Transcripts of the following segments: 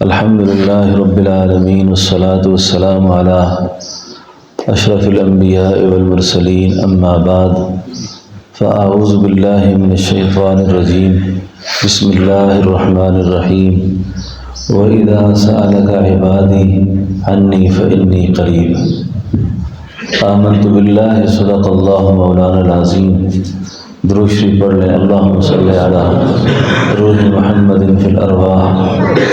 الحمد لله رب العالمين والصلاة والسلام على أشرف الأنبياء والمرسلين أما بعد فأعوذ بالله من الشيطان الرجيم بسم الله الرحمن الرحيم وإذا سألك عبادي عني فإني قريب آمنت بالله صدق الله مولانا العظيم درود شریف پڑھ لیں اللہم صلی علی روح محمد فی الارواح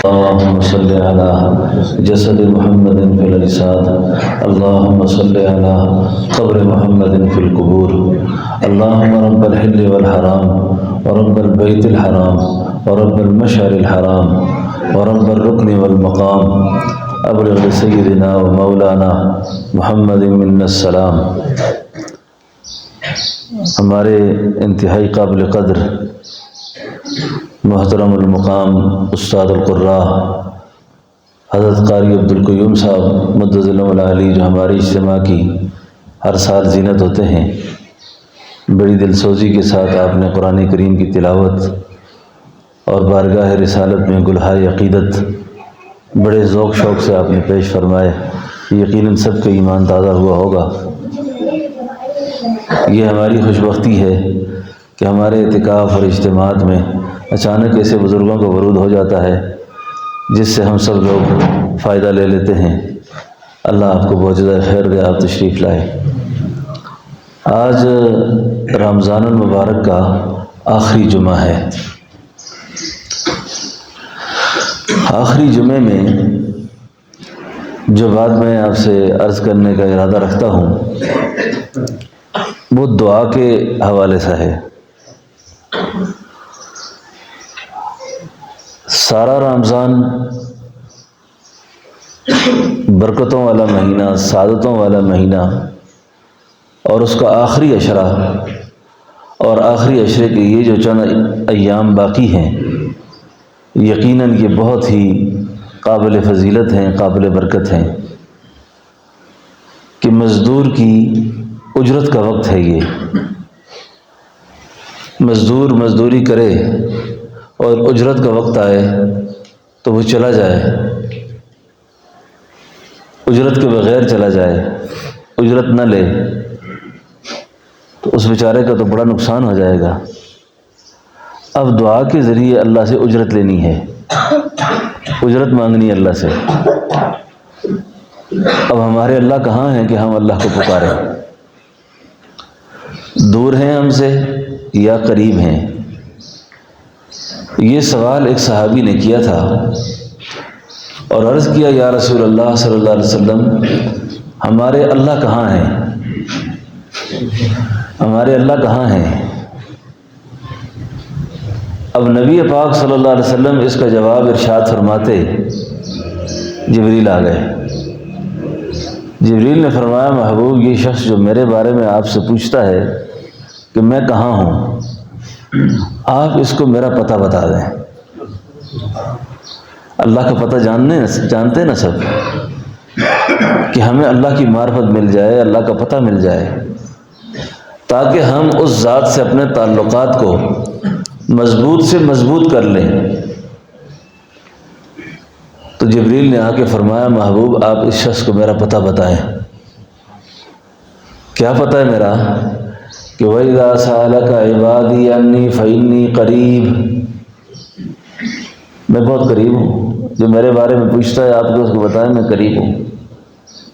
اللہم صلی علی جسد محمد فی الاجساد اللہم صلی علی قبر محمد فی القبور اللہم رب الحل والحرام ورب البیت الحرام ورب المشعر الحرام ورب الرکن والمقام ابلغ سیدنا و مولانا محمد منا السلام۔ ہمارے انتہائی قابل قدر محترم المقام استاد القراء حضرت قاری عبدالقیوم صاحب مدظ العلی جو ہماری اجتماع کی ہر سال زینت ہوتے ہیں، بڑی دل سوزی کے ساتھ آپ نے قرآن کریم کی تلاوت اور بارگاہ رسالت میں گلہائے عقیدت بڑے ذوق شوق سے آپ نے پیش فرمائے، یقیناً سب کا ایمان تازہ ہوا ہوگا۔ یہ ہماری خوش بختی ہے کہ ہمارے اعتکاف اور اجتماعات میں اچانک ایسے بزرگوں کا ورود ہو جاتا ہے جس سے ہم سب لوگ فائدہ لے لیتے ہیں۔ اللہ آپ کو بہت زیادہ خیر دے، آپ تشریف لائے۔ آج رمضان المبارک کا آخری جمعہ ہے۔ آخری جمعے میں جو بات میں آپ سے عرض کرنے کا ارادہ رکھتا ہوں وہ دعا کے حوالے سے ہے۔ سارا رمضان برکتوں والا مہینہ، سعادتوں والا مہینہ، اور اس کا آخری عشرہ اور آخری عشرے کے یہ جو چند ایام باقی ہیں، یقیناً یہ بہت ہی قابل فضیلت ہیں، قابل برکت ہیں کہ مزدور کی اجرت کا وقت ہے۔ یہ مزدور مزدوری کرے اور اجرت کا وقت آئے تو وہ چلا جائے، اجرت کے بغیر چلا جائے، اجرت نہ لے تو اس بیچارے کا تو بڑا نقصان ہو جائے گا۔ اب دعا کے ذریعے اللہ سے اجرت لینی ہے، اجرت مانگنی ہے اللہ سے۔ اب ہمارے اللہ کہاں ہیں کہ ہم اللہ کو پکاریں؟ دور ہیں ہم سے یا قریب ہیں؟ یہ سوال ایک صحابی نے کیا تھا اور عرض کیا، یا رسول اللہ صلی اللہ علیہ وسلم، ہمارے اللہ کہاں ہیں؟ ہمارے اللہ کہاں ہیں؟ اب نبی پاک صلی اللہ علیہ وسلم اس کا جواب ارشاد فرماتے، جبریل آ گئے۔ جبریل نے فرمایا، محبوب، یہ شخص جو میرے بارے میں آپ سے پوچھتا ہے کہ میں کہاں ہوں، آپ اس کو میرا پتہ بتا دیں۔ اللہ کا پتہ جانتے نا سب، کہ ہمیں اللہ کی معرفت مل جائے، اللہ کا پتہ مل جائے، تاکہ ہم اس ذات سے اپنے تعلقات کو مضبوط سے مضبوط کر لیں۔ تو جبریل نے آ کے فرمایا، محبوب، آپ اس شخص کو میرا پتہ بتائیں۔ کیا پتہ ہے میرا؟ کہ وَإِذَا سَأَلَكَ عِبَادِي عَنِّي فَإِنِّي قَرِيبٌ، میں بہت قریب ہوں۔ جو میرے بارے میں پوچھتا ہے آپ کو اس کو بتائیں میں قریب ہوں۔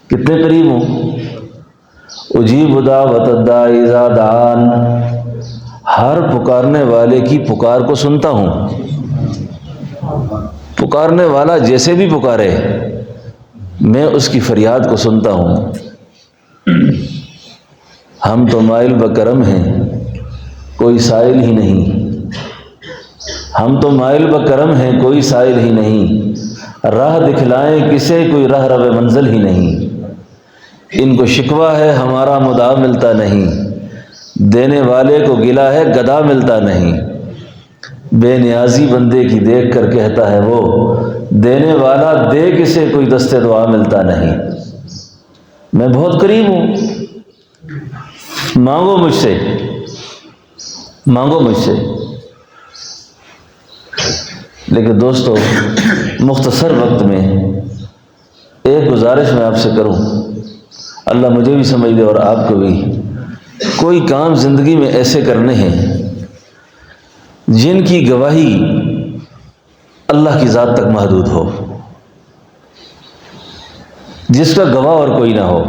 کتنے قریب ہوں؟ اجیب دعوت الداعی اذا دعان، ہر پکارنے والے کی پکار کو سنتا ہوں۔ پکارنے والا جیسے بھی پکارے میں اس کی فریاد کو سنتا ہوں۔ ہم تو مائل بکرم ہیں، کوئی سائل ہی نہیں۔ ہم تو مائل بکرم ہیں، کوئی سائل ہی نہیں۔ راہ دکھلائیں کسے، کوئی راہ رو منزل ہی نہیں۔ ان کو شکوہ ہے ہمارا مدعا ملتا نہیں، دینے والے کو گلہ ہے گدا ملتا نہیں۔ بے نیازی بندے کی دیکھ کر کہتا ہے وہ، دینے والا دے کسے، کوئی دست دعا ملتا نہیں۔ میں بہت قریب ہوں، مانگو مجھ سے، مانگو مجھ سے۔ لیکن دوستو، مختصر وقت میں ایک گزارش میں آپ سے کروں، اللہ مجھے بھی سمجھ دے اور آپ کو بھی۔ کوئی کام زندگی میں ایسے کرنے ہیں جن کی گواہی اللہ کی ذات تک محدود ہو، جس کا گواہ اور کوئی نہ ہو۔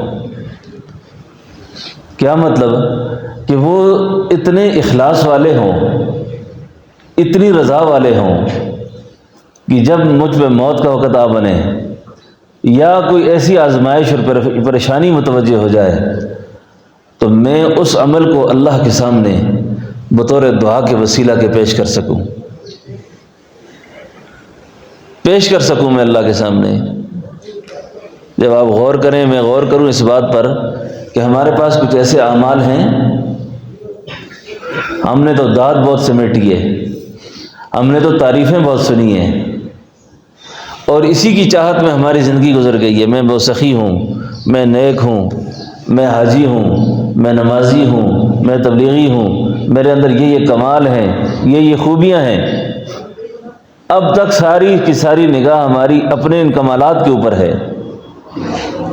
کیا مطلب؟ کہ وہ اتنے اخلاص والے ہوں، اتنی رضا والے ہوں کہ جب مجھ پہ موت کا وقت آ بنے یا کوئی ایسی آزمائش اور پریشانی متوجہ ہو جائے تو میں اس عمل کو اللہ کے سامنے بطور دعا کے وسیلہ کے پیش کر سکوں میں اللہ کے سامنے۔ جب آپ غور کریں، میں غور کروں اس بات پر کہ ہمارے پاس کچھ ایسے اعمال ہیں، ہم نے تو داد بہت سمیٹی ہے، ہم نے تو تعریفیں بہت سنی ہیں، اور اسی کی چاہت میں ہماری زندگی گزر گئی ہے۔ میں بہت سخی ہوں، میں نیک ہوں، میں حاجی ہوں، میں نمازی ہوں، میں تبلیغی ہوں، میرے اندر یہ کمال ہیں، یہ خوبیاں ہیں۔ اب تک ساری کی ساری نگاہ ہماری اپنے ان کمالات کے اوپر ہے،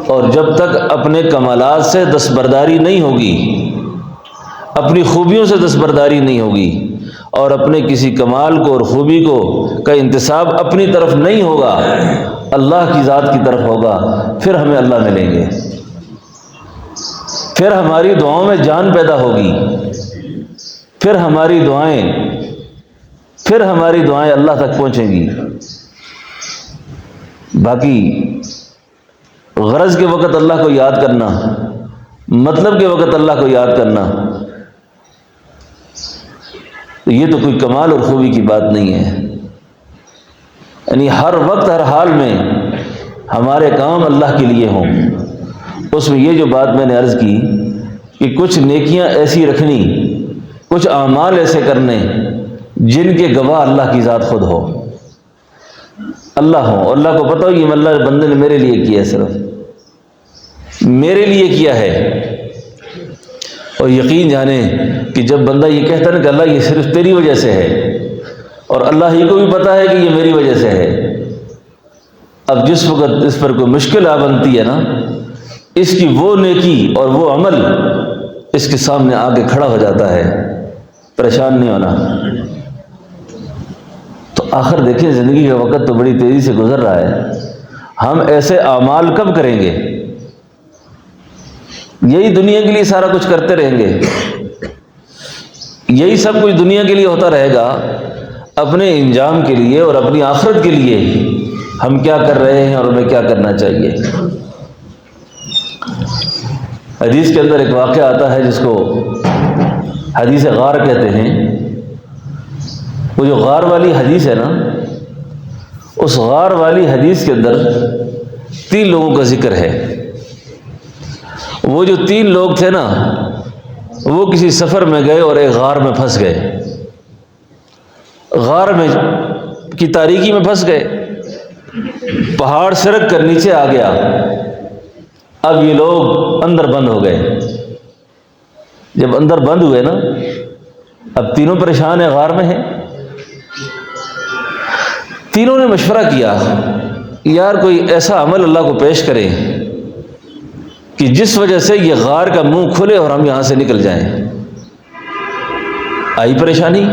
اور جب تک اپنے کمالات سے دستبرداری نہیں ہوگی، اپنی خوبیوں سے دستبرداری نہیں ہوگی، اور اپنے کسی کمال کو اور خوبی کو کا انتساب اپنی طرف نہیں ہوگا، اللہ کی ذات کی طرف ہوگا، پھر ہمیں اللہ ملیں گے، پھر ہماری دعاؤں میں جان پیدا ہوگی، پھر ہماری دعائیں اللہ تک پہنچیں گی۔ باقی غرض کے وقت اللہ کو یاد کرنا، مطلب کے وقت اللہ کو یاد کرنا، یہ تو کوئی کمال اور خوبی کی بات نہیں ہے۔ یعنی ہر وقت ہر حال میں ہمارے کام اللہ کے لیے ہوں۔ اس میں یہ جو بات میں نے عرض کی کہ کچھ نیکیاں ایسی رکھنی، کچھ اعمال ایسے کرنے جن کے گواہ اللہ کی ذات خود ہو، اللہ ہو، اور اللہ کو پتہ ہو یہ اللہ بندے نے میرے لیے کیا ہے، صرف میرے لیے کیا ہے۔ اور یقین جانیں کہ جب بندہ یہ کہتا ہے نا کہ اللہ یہ صرف تیری وجہ سے ہے، اور اللہ ہی کو بھی پتہ ہے کہ یہ میری وجہ سے ہے، اب جس وقت اس پر کوئی مشکل آ بنتی ہے نا، اس کی وہ نیکی اور وہ عمل اس کے سامنے آگے کھڑا ہو جاتا ہے، پریشان نہیں ہونا۔ تو آخر دیکھیں زندگی کا وقت تو بڑی تیزی سے گزر رہا ہے، ہم ایسے اعمال کب کریں گے؟ یہی دنیا کے لیے سارا کچھ کرتے رہیں گے، یہی سب کچھ دنیا کے لیے ہوتا رہے گا، اپنے انجام کے لیے اور اپنی آخرت کے لیے ہم کیا کر رہے ہیں اور ہمیں کیا کرنا چاہیے۔ حدیث کے اندر ایک واقعہ آتا ہے جس کو حدیث غار کہتے ہیں۔ وہ جو غار والی حدیث ہے نا، اس غار والی حدیث کے اندر 3 لوگوں کا ذکر ہے۔ وہ جو 3 لوگ تھے نا، وہ کسی سفر میں گئے اور ایک غار میں پھنس گئے، غار میں کی تاریکی میں پھنس گئے، پہاڑ سرک کر نیچے آ گیا، اب یہ لوگ اندر بند ہو گئے۔ جب اندر بند ہوئے نا، اب تینوں پریشان ہیں، غار میں ہیں۔ تینوں نے مشورہ کیا، یار کوئی ایسا عمل اللہ کو پیش کرے کہ جس وجہ سے یہ غار کا منہ کھلے اور ہم یہاں سے نکل جائیں۔ آئی پریشانی،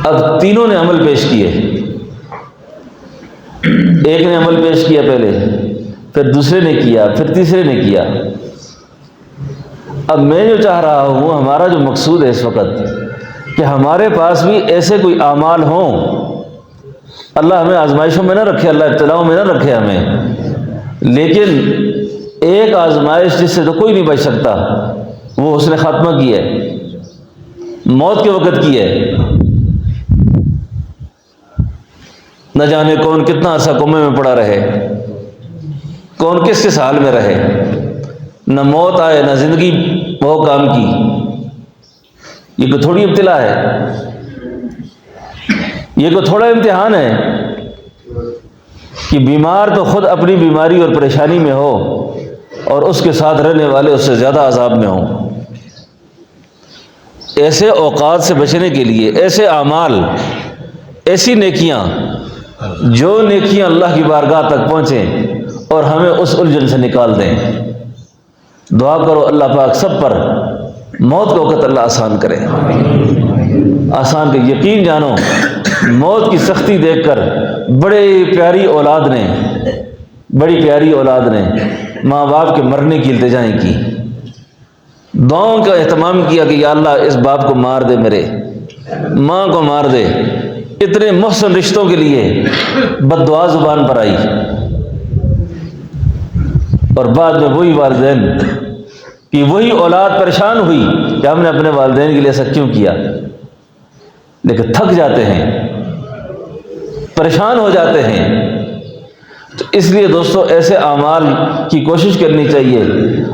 اب تینوں نے عمل پیش کیے۔ ایک نے عمل پیش کیا پہلے، پھر دوسرے نے کیا، پھر تیسرے نے کیا۔ اب میں جو چاہ رہا ہوں، ہمارا جو مقصود ہے اس وقت کہ ہمارے پاس بھی ایسے کوئی اعمال ہوں، اللہ ہمیں آزمائشوں میں نہ رکھے، اللہ ابتلاؤں میں نہ رکھے ہمیں، لیکن ایک آزمائش جس سے تو کوئی نہیں بچ سکتا، وہ حسن خاتمہ کی ہے، موت کے وقت کی ہے۔ نہ جانے کون کتنا عرصہ کومے میں پڑا رہے، کون کس کس حال میں رہے، نہ موت آئے نہ زندگی وہ کام کی۔ یہ کوئی تھوڑی ابتلا ہے، یہ کوئی تھوڑا امتحان ہے کہ بیمار تو خود اپنی بیماری اور پریشانی میں ہو اور اس کے ساتھ رہنے والے اس سے زیادہ عذاب میں ہوں۔ ایسے اوقات سے بچنے کے لیے، ایسے اعمال، ایسی نیکیاں جو نیکیاں اللہ کی بارگاہ تک پہنچیں اور ہمیں اس الجھن سے نکال دیں۔ دعا کرو اللہ پاک سب پر موت کا وقت اللہ آسان کرے، آسان کے یقین جانو موت کی سختی دیکھ کر بڑی پیاری اولاد نے ماں باپ کے مرنے کی التجائیں کی، دعاؤں کا اہتمام کیا کہ یا اللہ اس باپ کو مار دے، میرے ماں کو مار دے۔ اتنے محسن رشتوں کے لیے بد دعا زبان پر آئی، اور بعد میں وہی والدین کہ وہی اولاد پریشان ہوئی کہ ہم نے اپنے والدین کے لیے ایسا کیوں کیا، لیکن تھک جاتے ہیں، پریشان ہو جاتے ہیں۔ تو اس لیے دوستو ایسے اعمال کی کوشش کرنی چاہیے،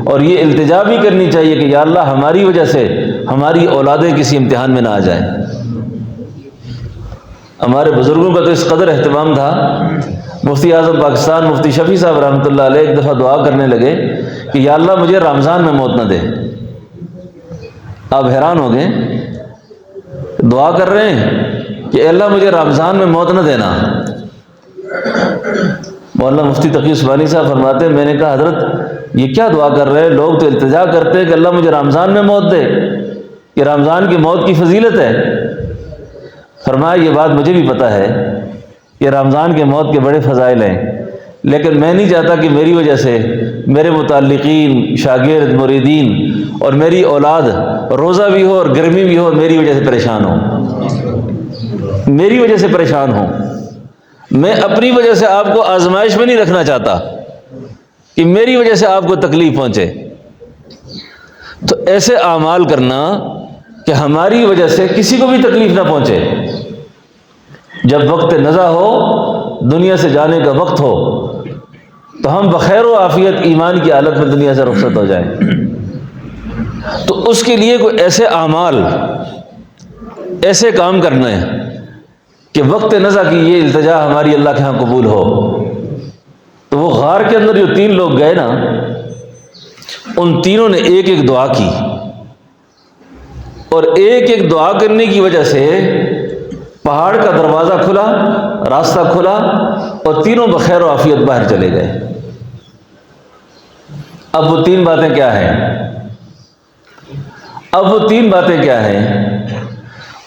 اور یہ التجا بھی کرنی چاہیے کہ یا اللہ ہماری وجہ سے ہماری اولادیں کسی امتحان میں نہ آ جائیں۔ ہمارے بزرگوں کا تو اس قدر اہتمام تھا، مفتی اعظم پاکستان مفتی شفیع صاحب رحمۃ اللہ علیہ ایک دفعہ دعا کرنے لگے کہ یا اللہ مجھے رمضان میں موت نہ دے۔ آپ حیران ہو گئے، دعا کر رہے ہیں کہ اللہ مجھے رمضان میں موت نہ دینا۔ مولانا مفتی تقی عثمانی صاحب فرماتے ہیں میں نے کہا حضرت یہ کیا دعا کر رہے ہیں، لوگ تو التجا کرتے ہیں کہ اللہ مجھے رمضان میں موت دے، یہ رمضان کی موت کی فضیلت ہے۔ فرمایا یہ بات مجھے بھی پتہ ہے، یہ رمضان کے موت کے بڑے فضائل ہیں، لیکن میں نہیں چاہتا کہ میری وجہ سے میرے متعلقین، شاگرد، مریدین اور میری اولاد روزہ بھی ہو اور گرمی بھی ہو، میری وجہ سے پریشان ہو، میری وجہ سے پریشان ہو۔ میں اپنی وجہ سے آپ کو آزمائش میں نہیں رکھنا چاہتا کہ میری وجہ سے آپ کو تکلیف پہنچے۔ تو ایسے اعمال کرنا کہ ہماری وجہ سے کسی کو بھی تکلیف نہ پہنچے۔ جب وقت نزع ہو، دنیا سے جانے کا وقت ہو، تو ہم بخیر و عافیت ایمان کی حالت میں دنیا سے رخصت ہو جائیں۔ تو اس کے لیے کوئی ایسے اعمال، ایسے کام کرنا ہے کہ وقت نزع کی یہ التجا ہماری اللہ کے ہاں قبول ہو۔ تو وہ غار کے اندر جو 3 لوگ گئے نا، ان تینوں نے ایک ایک دعا کی، اور ایک ایک دعا کرنے کی وجہ سے پہاڑ کا دروازہ کھلا، راستہ کھلا، اور تینوں بخیر و عافیت باہر چلے گئے۔ اب وہ 3 باتیں کیا ہیں؟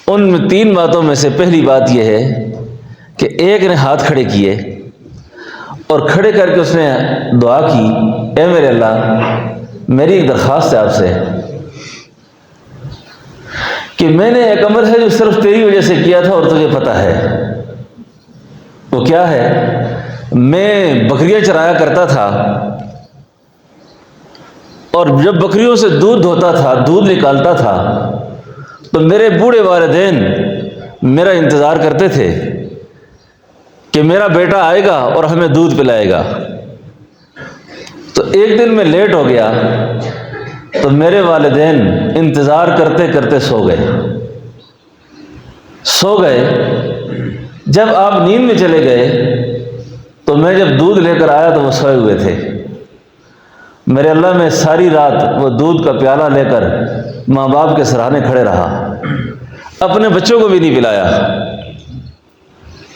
ان میں 3 باتوں میں سے پہلی بات یہ ہے کہ ایک نے ہاتھ کھڑے کیے اور کھڑے کر کے اس نے دعا کی، اے میرے اللہ میری ایک درخواست ہے آپ سے کہ میں نے ایک عمل ہے جو صرف تیری وجہ سے کیا تھا اور تجھے پتہ ہے۔ وہ کیا ہے؟ میں بکریاں چرایا کرتا تھا، اور جب بکریوں سے دودھ دھوتا تھا، دودھ نکالتا تھا، تو میرے بوڑھے والدین میرا انتظار کرتے تھے کہ میرا بیٹا آئے گا اور ہمیں دودھ پلائے گا۔ تو ایک دن میں لیٹ ہو گیا تو میرے والدین انتظار کرتے کرتے سو گئے۔ جب آپ نیند میں چلے گئے تو میں جب دودھ لے کر آیا تو وہ سوئے ہوئے تھے۔ میرے اللہ میں ساری رات وہ دودھ کا پیالہ لے کر ماں باپ کے سراہنے کھڑے رہا، اپنے بچوں کو بھی نہیں پلایا،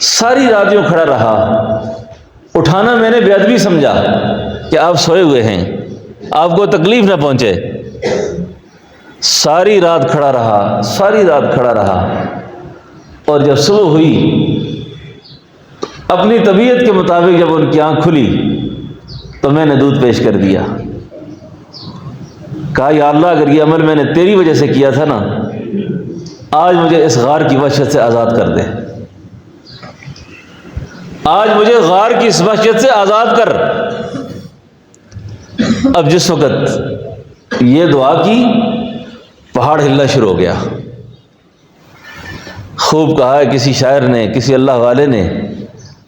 ساری رات یوں کھڑا رہا۔ اٹھانا میں نے بے ادبی سمجھا کہ آپ سوئے ہوئے ہیں، آپ کو تکلیف نہ پہنچے۔ ساری رات کھڑا رہا، اور جب صبح ہوئی اپنی طبیعت کے مطابق جب ان کی آنکھ کھلی تو میں نے دودھ پیش کر دیا۔ کہا یا اللہ اگر یہ عمل میں نے تیری وجہ سے کیا تھا نا، آج مجھے اس غار کی وحشت سے آزاد کر دے، آج مجھے غار کی اس وحشت سے آزاد کر۔ اب جس وقت یہ دعا کی، پہاڑ ہلنا شروع ہو گیا۔ خوب کہا ہے کسی شاعر نے، کسی اللہ والے نے،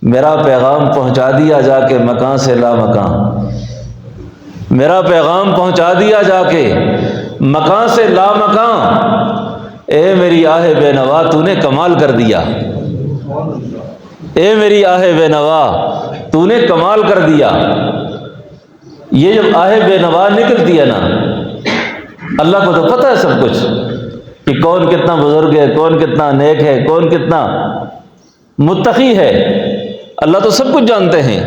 میرا پیغام پہنچا دیا جا کے مکان سے لا مکان، میرا پیغام پہنچا دیا جا کے مکان سے لا مکان، اے میری آہ بے نوا تو نے کمال کر دیا، اے میری آہ بے نوا تو نے کمال کر دیا۔ یہ جب آہ بے نوا نکلتی ہے نا، اللہ کو تو پتہ ہے سب کچھ کہ کون کتنا بزرگ ہے، کون کتنا نیک ہے، کون کتنا، متقی ہے، اللہ تو سب کچھ جانتے ہیں۔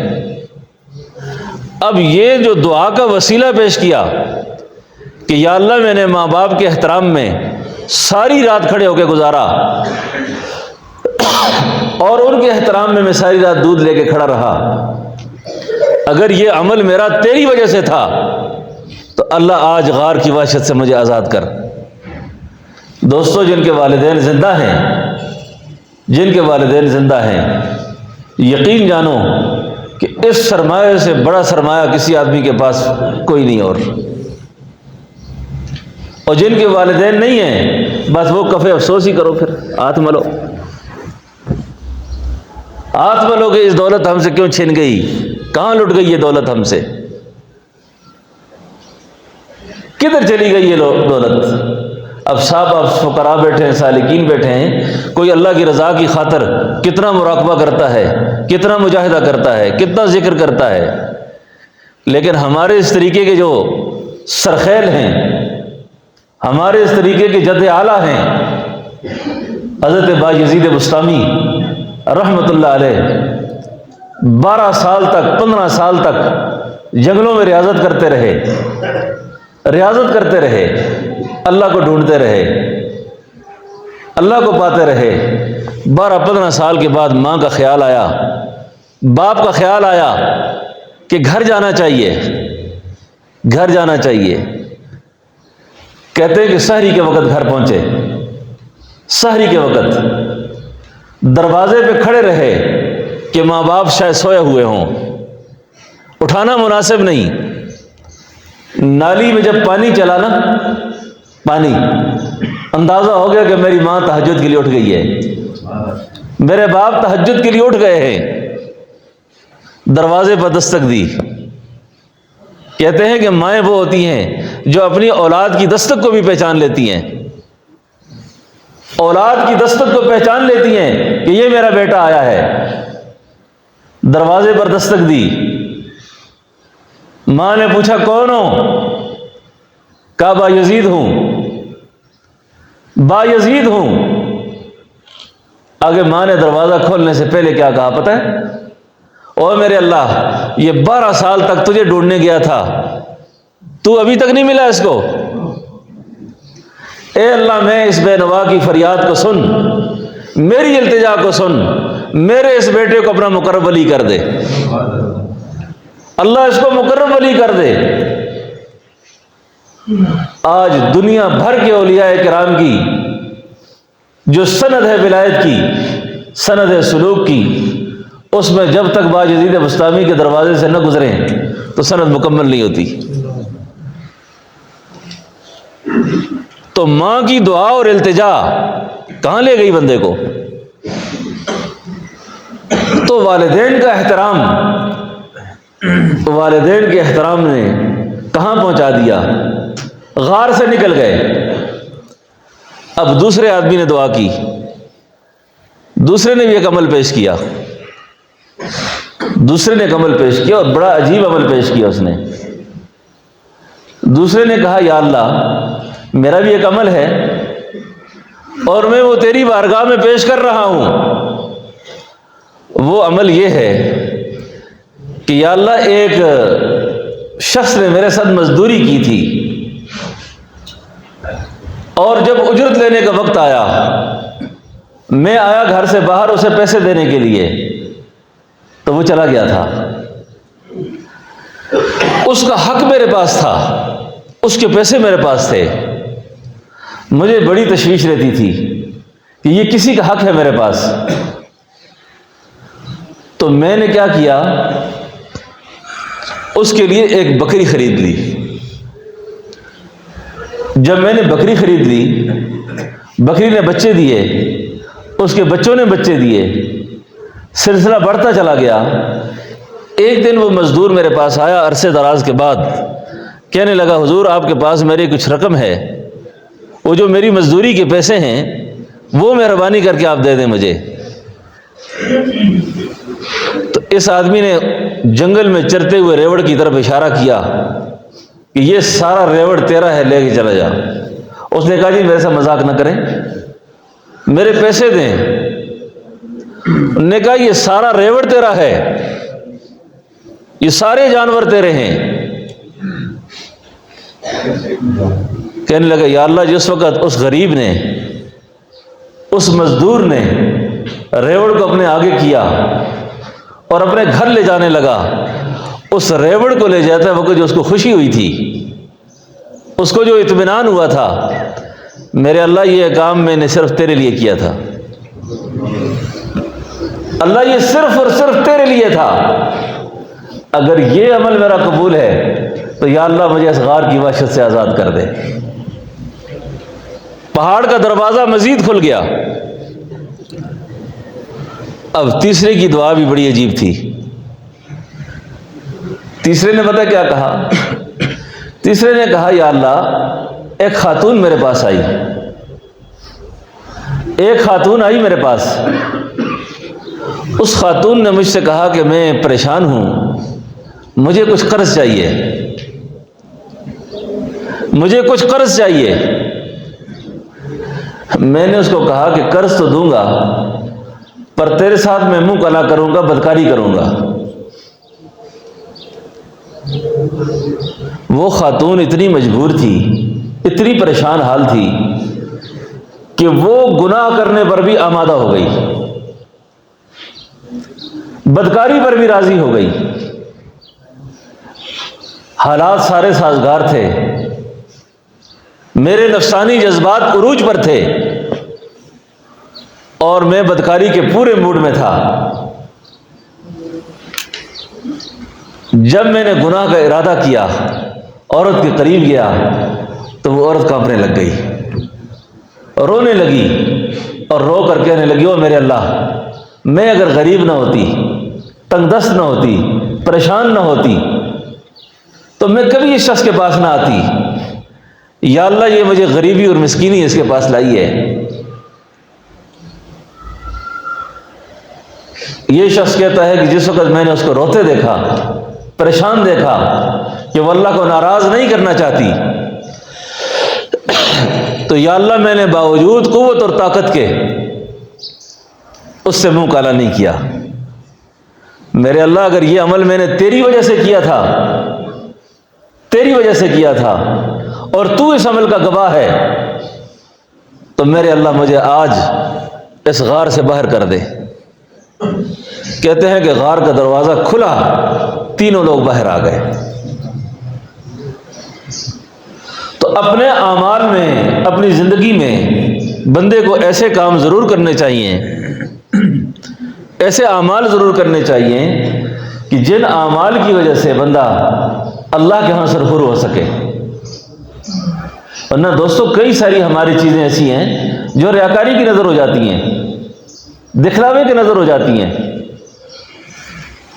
اب یہ جو دعا کا وسیلہ پیش کیا کہ یا اللہ میں نے ماں باپ کے احترام میں ساری رات کھڑے ہو کے گزارا اور ان کے احترام میں ساری رات دودھ لے کے کھڑا رہا، اگر یہ عمل میرا تیری وجہ سے تھا تو اللہ آج غار کی وحشت سے مجھے آزاد کر۔ دوستو، جن کے والدین زندہ ہیں، جن کے والدین زندہ ہیں، یقین جانو کہ اس سرمایہ سے بڑا سرمایہ کسی آدمی کے پاس کوئی نہیں اور جن کے والدین نہیں ہیں بس وہ کفے افسوس ہی کرو، پھر ہاتھ ملو، ہاتھ ملو کہ اس دولت ہم سے کیوں چھن گئی، کہاں لٹ گئی یہ دولت ہم سے، کدھر چلی گئی یہ دولت۔ اب صاحب فقراء بیٹھے ہیں، سالکین بیٹھے ہیں، کوئی اللہ کی رضا کی خاطر کتنا مراقبہ کرتا ہے، کتنا مجاہدہ کرتا ہے، کتنا ذکر کرتا ہے، لیکن ہمارے اس طریقے کے جو سرخیل ہیں، ہمارے اس طریقے کے جد اعلیٰ ہیں، حضرت بایزید بسطامی رحمۃ اللہ علیہ 12 سال تک 15 سال تک جنگلوں میں ریاضت کرتے رہے، اللہ کو ڈھونڈتے رہے، اللہ کو پاتے رہے۔ 12-15 سال کے بعد ماں کا خیال آیا، باپ کا خیال آیا کہ گھر جانا چاہیے، گھر جانا چاہیے۔ کہتے ہیں کہ سحری کے وقت گھر پہنچے، سحری کے وقت دروازے پہ کھڑے رہے کہ ماں باپ شاید سوئے ہوئے ہوں، اٹھانا مناسب نہیں۔ نالی میں جب پانی چلا نا، پانی، اندازہ ہو گیا کہ میری ماں تہجد کے لیے اٹھ گئی ہے، میرے باپ تہجد کے لیے اٹھ گئے ہیں، دروازے پر دستک دی۔ کہتے ہیں کہ مائیں وہ ہوتی ہیں جو اپنی اولاد کی دستک کو بھی پہچان لیتی ہیں، اولاد کی دستک کو پہچان لیتی ہیں کہ یہ میرا بیٹا آیا ہے۔ دروازے پر دستک دی، ماں نے پوچھا کون ہو؟ کہا بایزید ہوں، بایزید ہوں۔ آگے ماں نے دروازہ کھولنے سے پہلے کیا کہا پتہ ہے؟ اوہ میرے اللہ، یہ 12 سال تک تجھے ڈھونڈنے گیا تھا، تو ابھی تک نہیں ملا اس کو؟ اے اللہ، میں اس بے نوا کی فریاد کو سن، میری التجا کو سن، میرے اس بیٹے کو اپنا مقرب ولی کر دے، اللہ اس کو مقرب ولی کر دے۔ آج دنیا بھر کے اولیاء کرام کی جو سند ہے ولایت کی، سند ہے سلوک کی، اس میں جب تک بایزید بسطامی کے دروازے سے نہ گزرے تو سند مکمل نہیں ہوتی۔ تو ماں کی دعا اور التجا کہاں لے گئی بندے کو؟ تو والدین کا احترام، والدین کے احترام نے کہاں پہنچا دیا؟ غار سے نکل گئے۔ اب دوسرے آدمی نے دعا کی، دوسرے نے بھی ایک عمل پیش کیا، دوسرے نے ایک عمل پیش کیا اور بڑا عجیب عمل پیش کیا۔ اس نے دوسرے نے کہا یا اللہ، میرا بھی ایک عمل ہے اور میں وہ تیری بارگاہ میں پیش کر رہا ہوں۔ وہ عمل یہ ہے کہ یا اللہ، ایک شخص نے میرے ساتھ مزدوری کی تھی اور جب اجرت لینے کا وقت آیا، میں آیا گھر سے باہر اسے پیسے دینے کے لیے، تو وہ چلا گیا تھا۔ اس کا حق میرے پاس تھا، اس کے پیسے میرے پاس تھے، مجھے بڑی تشویش رہتی تھی کہ یہ کسی کا حق ہے میرے پاس۔ تو میں نے کیا کیا، اس کے لیے ایک بکری خرید لی۔ جب میں نے بکری خرید لی، بکری نے بچے دیے، اس کے بچوں نے بچے دیے، سلسلہ بڑھتا چلا گیا۔ ایک دن وہ مزدور میرے پاس آیا عرصے دراز کے بعد، کہنے لگا حضور آپ کے پاس میری کچھ رقم ہے، وہ جو میری مزدوری کے پیسے ہیں وہ مہربانی کر کے آپ دے دیں مجھے۔ تو اس آدمی نے جنگل میں چرتے ہوئے ریوڑ کی طرف اشارہ کیا کہ یہ سارا ریوڑ تیرا ہے، لے کے چلا جا۔ اس نے کہا جی میرے سے مذاق نہ کریں، میرے پیسے دیں۔ انہوں نے کہا یہ سارا ریوڑ تیرا ہے، یہ سارے جانور تیرے ہیں۔ کہنے لگا یا اللہ جس وقت اس غریب نے، اس مزدور نے ریوڑ کو اپنے آگے کیا اور اپنے گھر لے جانے لگا، اس ریوڑ کو لے جاتا وقت جو اس کو خوشی ہوئی تھی، اس کو جو اطمینان ہوا تھا، میرے اللہ یہ کام میں نے صرف تیرے لیے کیا تھا، اللہ یہ صرف اور صرف تیرے لیے تھا، اگر یہ عمل میرا قبول ہے تو یا اللہ مجھے اس غار کی وحشت سے آزاد کر دے۔ پہاڑ کا دروازہ مزید کھل گیا۔ اب تیسرے کی دعا بھی بڑی عجیب تھی۔ تیسرے نے پتہ کیا کہا؟ تیسرے نے کہا یا اللہ ایک خاتون میرے پاس آئی، ایک خاتون آئی میرے پاس، اس خاتون نے مجھ سے کہا کہ میں پریشان ہوں، مجھے کچھ قرض چاہیے، مجھے کچھ قرض چاہیے۔ میں نے اس کو کہا کہ قرض تو دوں گا پر تیرے ساتھ میں منہ کلا کروں گا، بدکاری کروں گا۔ وہ خاتون اتنی مجبور تھی، اتنی پریشان حال تھی کہ وہ گناہ کرنے پر بھی آمادہ ہو گئی، بدکاری پر بھی راضی ہو گئی۔ حالات سارے سازگار تھے، میرے نفسانی جذبات عروج پر تھے اور میں بدکاری کے پورے موڈ میں تھا۔ جب میں نے گناہ کا ارادہ کیا، عورت کے قریب گیا تو وہ عورت کانپنے لگ گئی، رونے لگی اور رو کر کہنے لگی او میرے اللہ، میں اگر غریب نہ ہوتی، تنگ دست نہ ہوتی، پریشان نہ ہوتی تو میں کبھی اس شخص کے پاس نہ آتی، یا اللہ یہ مجھے غریبی اور مسکینی اس کے پاس لائی ہے۔ یہ شخص کہتا ہے کہ جس وقت میں نے اس کو روتے دیکھا، پریشان دیکھا کہ وہ اللہ کو ناراض نہیں کرنا چاہتی، تو یا اللہ میں نے باوجود قوت اور طاقت کے اس سے منہ کالا نہیں کیا۔ میرے اللہ اگر یہ عمل میں نے تیری وجہ سے کیا تھا، تیری وجہ سے کیا تھا اور تو اس عمل کا گواہ ہے، تو میرے اللہ مجھے آج اس غار سے باہر کر دے۔ کہتے ہیں کہ غار کا دروازہ کھلا، تینوں لوگ باہر آ گئے۔ تو اپنے اعمال میں، اپنی زندگی میں بندے کو ایسے کام ضرور کرنے چاہیے، ایسے اعمال ضرور کرنے چاہیے کہ جن اعمال کی وجہ سے بندہ اللہ کے ہاں سرخور ہو سکے۔ ورنہ دوستو کئی ساری ہماری چیزیں ایسی ہیں جو ریاکاری کی نظر ہو جاتی ہیں، دکھلاوے کی نظر ہو جاتی ہیں،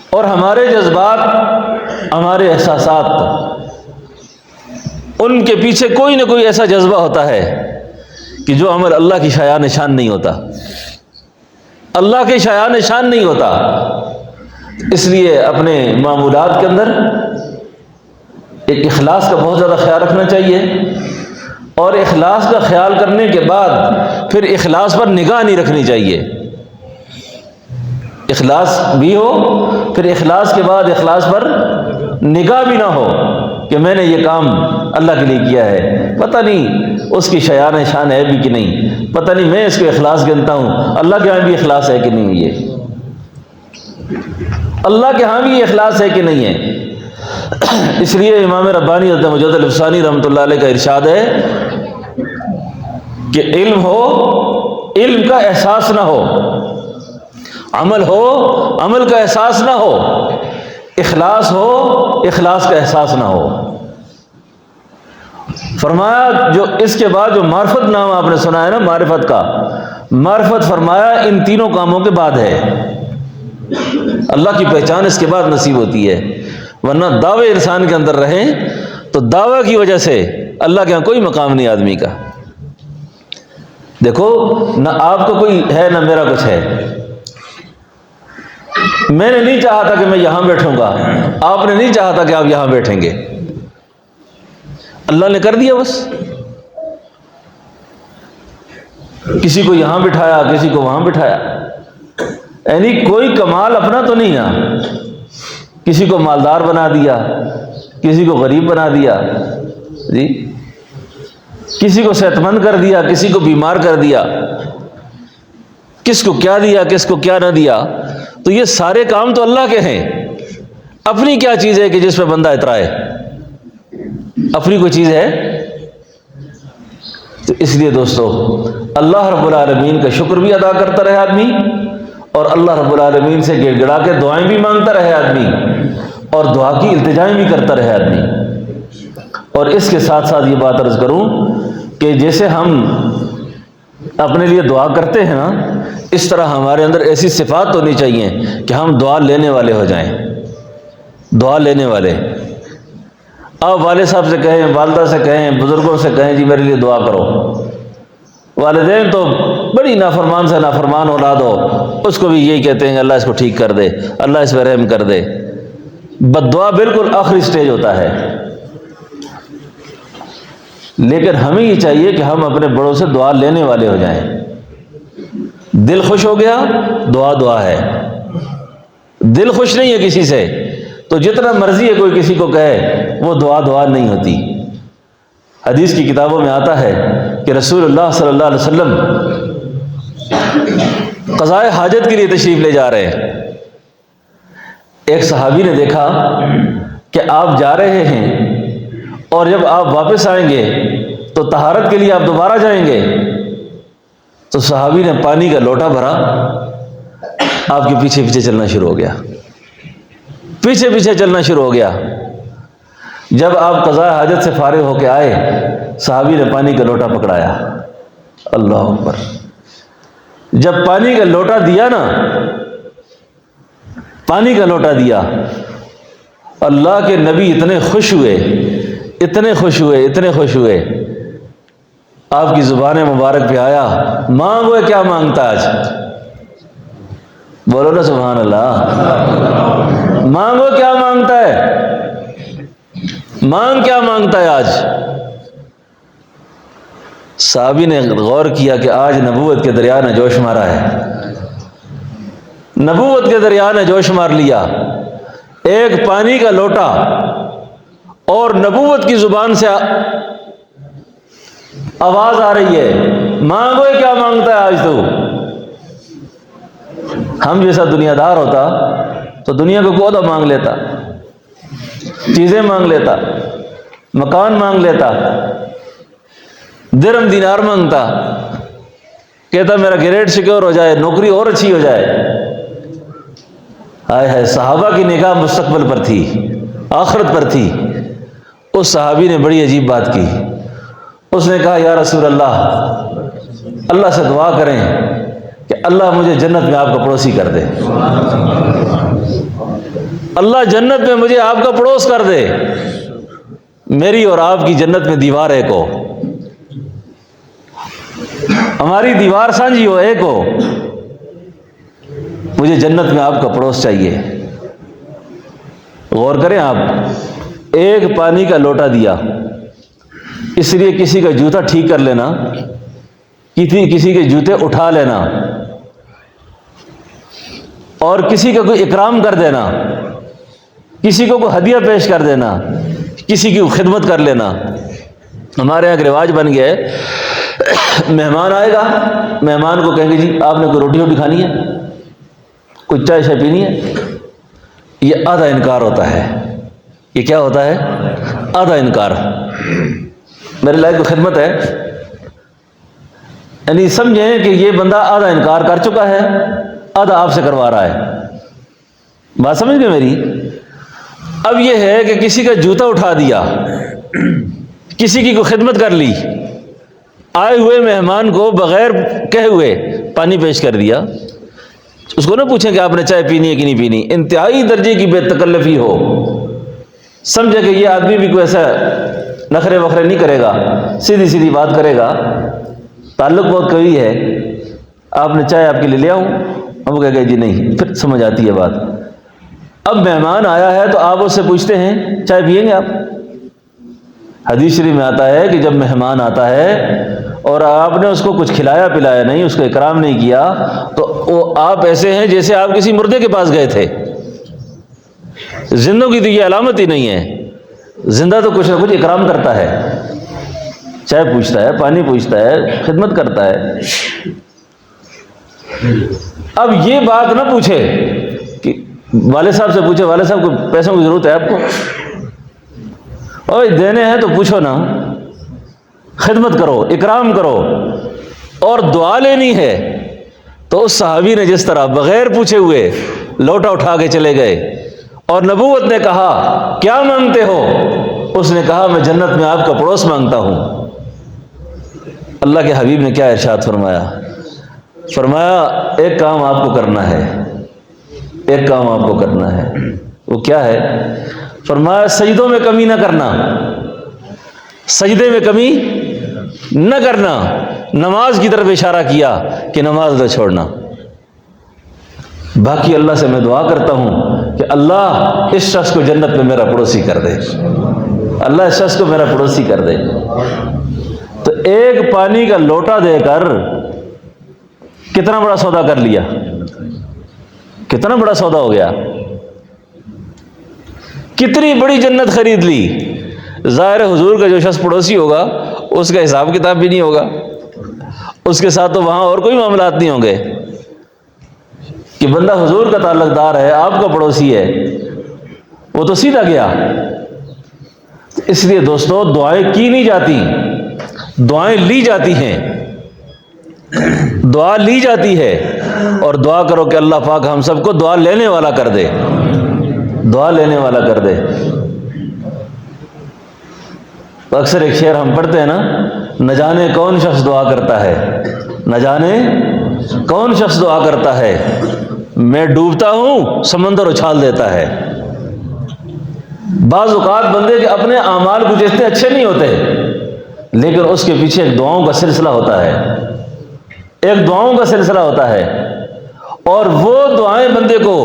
اور ہمارے جذبات، ہمارے احساسات، ان کے پیچھے کوئی نہ کوئی ایسا جذبہ ہوتا ہے کہ جو عمل اللہ کی شایع نشان نہیں ہوتا، اللہ کے شایع نشان نہیں ہوتا۔ اس لیے اپنے معمولات کے اندر ایک اخلاص کا بہت زیادہ خیال رکھنا چاہیے، اور اخلاص کا خیال کرنے کے بعد پھر اخلاص پر نگاہ نہیں رکھنی چاہیے۔ اخلاص بھی ہو، پھر اخلاص کے بعد اخلاص پر نگاہ بھی نہ ہو کہ میں نے یہ کام اللہ کے لیے کیا ہے، پتہ نہیں اس کی شایع نشان ہے بھی کہ نہیں، پتہ نہیں میں اس کو اخلاص گنتا ہوں، اللہ کے ہاں بھی اخلاص ہے کہ نہیں، یہ اللہ کے ہاں بھی یہ اخلاص ہے کہ نہیں ہے۔ اس لیے امام ربانی حضرت مجدد الافسانی رحمۃ اللہ علیہ کا ارشاد ہے کہ علم ہو، علم کا احساس نہ ہو، عمل ہو، عمل کا احساس نہ ہو، اخلاص ہو، اخلاص کا احساس نہ ہو۔ فرمایا جو اس کے بعد جو معرفت نام آپ نے سنا ہے نا، معرفت کا، معرفت فرمایا ان تینوں کاموں کے بعد ہے، اللہ کی پہچان اس کے بعد نصیب ہوتی ہے۔ ورنہ دعوے انسان کے اندر رہیں تو دعوے کی وجہ سے اللہ کے یہاں کوئی مقام نہیں آدمی کا۔ دیکھو نہ آپ کو کوئی ہے نہ میرا کچھ ہے، میں نے نہیں چاہا تھا کہ میں یہاں بیٹھوں گا، آپ نے نہیں چاہا تھا کہ آپ یہاں بیٹھیں گے، اللہ نے کر دیا بس۔ کسی کو یہاں بٹھایا، کسی کو وہاں بٹھایا، یعنی کوئی کمال اپنا تو نہیں نا، کسی کو مالدار بنا دیا، کسی کو غریب بنا دیا جی، کسی کو صحت مند کر دیا، کسی کو بیمار کر دیا، کس کو کیا دیا کس کو کیا نہ دیا. تو یہ سارے کام تو اللہ کے ہیں. اپنی کیا چیز ہے کہ جس پہ بندہ اترائے؟ اپنی کوئی چیز ہے؟ تو اس لیے دوستو اللہ رب العالمین کا شکر بھی ادا کرتا رہے آدمی، اور اللہ رب العالمین سے گڑ گڑا کے دعائیں بھی مانگتا رہے آدمی، اور دعا کی التجائیں بھی کرتا رہے آدمی. اور اس کے ساتھ ساتھ یہ بات عرض کروں کہ جیسے ہم اپنے لیے دعا کرتے ہیں نا، اس طرح ہمارے اندر ایسی صفات ہونی چاہیے کہ ہم دعا لینے والے ہو جائیں. دعا لینے والے. آپ والد صاحب سے کہیں، والدہ سے کہیں، بزرگوں سے کہیں جی میرے لیے دعا کرو. والدین تو بڑی نافرمان سے نافرمان اولاد ہو، اس کو بھی یہی کہتے ہیں کہ اللہ اس کو ٹھیک کر دے، اللہ اس پہ رحم کر دے. بد دعا بالکل آخری سٹیج ہوتا ہے. لیکن ہمیں یہ چاہیے کہ ہم اپنے بڑوں سے دعا لینے والے ہو جائیں. دل خوش ہو گیا، دعا دعا ہے. دل خوش نہیں ہے کسی سے تو جتنا مرضی ہے کوئی کسی کو کہے، وہ دعا دعا نہیں ہوتی. حدیث کی کتابوں میں آتا ہے کہ رسول اللہ صلی اللہ علیہ وسلم قضاء حاجت کے لیے تشریف لے جا رہے ہیں. ایک صحابی نے دیکھا کہ آپ جا رہے ہیں اور جب آپ واپس آئیں گے تو طہارت کے لیے آپ دوبارہ جائیں گے. تو صحابی نے پانی کا لوٹا بھرا، آپ کے پیچھے پیچھے چلنا شروع ہو گیا، پیچھے پیچھے چلنا شروع ہو گیا. جب آپ قضاء حاجت سے فارغ ہو کے آئے، صحابی نے پانی کا لوٹا پکڑایا. اللہ اکبر. جب پانی کا لوٹا دیا نا، پانی کا لوٹا دیا، اللہ کے نبی اتنے خوش ہوئے، اتنے خوش ہوئے، اتنے خوش ہوئے. آپ کی زبان مبارک پہ آیا، مانگو کیا مانگتا آج؟ بولو نا سبحان اللہ. مانگو کیا مانگتا ہے؟ مانگ کیا مانگتا ہے آج؟ صحابی نے غور کیا کہ آج نبوت کے دریا نے جوش مارا ہے، نبوت کے دریا نے جوش مار لیا. ایک پانی کا لوٹا اور نبوت کی زبان سے آواز آ رہی ہے، مانگو کیا مانگتا ہے آج تو. ہم جیسا دنیا دار ہوتا تو دنیا کو کودا مانگ لیتا، چیزیں مانگ لیتا، مکان مانگ لیتا، درہم دینار مانگتا، کہتا میرا گریڈ سیکیور ہو جائے، نوکری اور اچھی ہو جائے. ہائے ہائے، صحابہ کی نگاہ مستقبل پر تھی، آخرت پر تھی. اس صحابی نے بڑی عجیب بات کی. اس نے کہا یا رسول اللہ، اللہ سے دعا کریں کہ اللہ مجھے جنت میں آپ کا پڑوسی کر دے. اللہ جنت میں مجھے آپ کا پڑوس کر دے. میری اور آپ کی جنت میں دیوار ایک ہو، ہماری دیوار سانجھی ہو، ایک ہو. مجھے جنت میں آپ کا پڑوس چاہیے. غور کریں آپ، ایک پانی کا لوٹا دیا، اس لیے کسی کا جوتا ٹھیک کر لینا، کسی کے جوتے اٹھا لینا، اور کسی کا کوئی اکرام کر دینا، کسی کو کوئی ہدیہ پیش کر دینا، کسی کی خدمت کر لینا. ہمارے یہاں ایک رواج بن گیا ہے، مہمان آئے گا، مہمان کو کہیں گے جی آپ نے کوئی روٹی ووٹی کھانی ہے، کوئی چائے شائے پینی ہے. یہ آدھا انکار ہوتا ہے. یہ کیا ہوتا ہے؟ آدھا انکار. میرے لائق کو خدمت ہے، یعنی سمجھیں کہ یہ بندہ آدھا انکار کر چکا ہے، آدھا آپ سے کروا رہا ہے. بات سمجھ گئے میری؟ اب یہ ہے کہ کسی کا جوتا اٹھا دیا، کسی کی کوئی خدمت کر لی، آئے ہوئے مہمان کو بغیر کہے ہوئے پانی پیش کر دیا. اس کو نہ پوچھیں کہ آپ نے چائے پینی ہے کہ نہیں پینی. انتہائی درجے کی بے تکلفی ہو، سمجھے کہ یہ آدمی بھی کوئی ایسا نخرے وخرے نہیں کرے گا، سیدھی سیدھی بات کرے گا، تعلق بہت قوی ہے. آپ نے چائے آپ کے لیے لے آؤں؟ ہم کہہ گئے جی نہیں. پھر سمجھ آتی ہے بات. اب مہمان آیا ہے تو آپ اس سے پوچھتے ہیں چائے پئیں گے آپ؟ حدیث شریف میں آتا ہے کہ جب مہمان آتا ہے اور آپ نے اس کو کچھ کھلایا پلایا نہیں، اس کو اکرام نہیں کیا، تو وہ آپ ایسے ہیں جیسے آپ کسی مردے کے پاس گئے تھے۔ زندوں کی تو یہ علامت ہی نہیں ہے۔ زندہ تو کچھ نہ کچھ اکرام کرتا ہے، چائے پوچھتا ہے، پانی پوچھتا ہے، خدمت کرتا ہے۔ اب یہ بات نہ پوچھے کہ والد صاحب سے پوچھے، والد صاحب کو پیسوں کی ضرورت ہے آپ کو، اوہ دینے ہیں تو پوچھو نا، خدمت کرو، اکرام کرو، اور دعا لینی ہے تو اس صحابی نے جس طرح بغیر پوچھے ہوئے لوٹا اٹھا کے چلے گئے، اور نبوت نے کہا کیا مانگتے ہو؟ اس نے کہا میں جنت میں آپ کا پڑوس مانگتا ہوں۔ اللہ کے حبیب نے کیا ارشاد فرمایا؟ فرمایا ایک کام آپ کو کرنا ہے، ایک کام آپ کو کرنا ہے۔ وہ کیا ہے؟ فرمایا سجدوں میں کمی نہ کرنا، سجدے میں کمی نہ کرنا۔ نماز کی طرف اشارہ کیا کہ نماز نہ چھوڑنا۔ باقی اللہ سے میں دعا کرتا ہوں کہ اللہ اس شخص کو جنت میں میرا پڑوسی کر دے، اللہ اس شخص کو میرا پڑوسی کر دے۔ تو ایک پانی کا لوٹا دے کر کتنا بڑا سودا کر لیا، کتنا بڑا سودا ہو گیا، کتنی بڑی جنت خرید لی۔ ظاہر حضور کا جو شخص پڑوسی ہوگا اس کا حساب کتاب بھی نہیں ہوگا، اس کے ساتھ تو وہاں اور کوئی معاملات نہیں ہوں گے کہ بندہ حضور کا تعلق دار ہے، آپ کا پڑوسی ہے، وہ تو سیدھا گیا۔ اس لیے دوستو دعائیں کی نہیں جاتی، دعائیں لی جاتی ہیں، دعا لی جاتی ہے، اور دعا کرو کہ اللہ پاک ہم سب کو دعا لینے والا کر دے، دعا لینے والا کر دے۔ تو اکثر ایک شعر ہم پڑھتے ہیں نا، نہ جانے کون شخص دعا کرتا ہے، نہ جانے کون شخص دعا کرتا ہے، میں ڈوبتا ہوں سمندر اچھال دیتا ہے۔ بعض اوقات بندے کے اپنے اعمال کچھ اتنے اچھے نہیں ہوتے، لیکن اس کے پیچھے ایک دعاؤں کا سلسلہ ہوتا ہے، ایک دعاؤں کا سلسلہ ہوتا ہے، اور وہ دعائیں بندے کو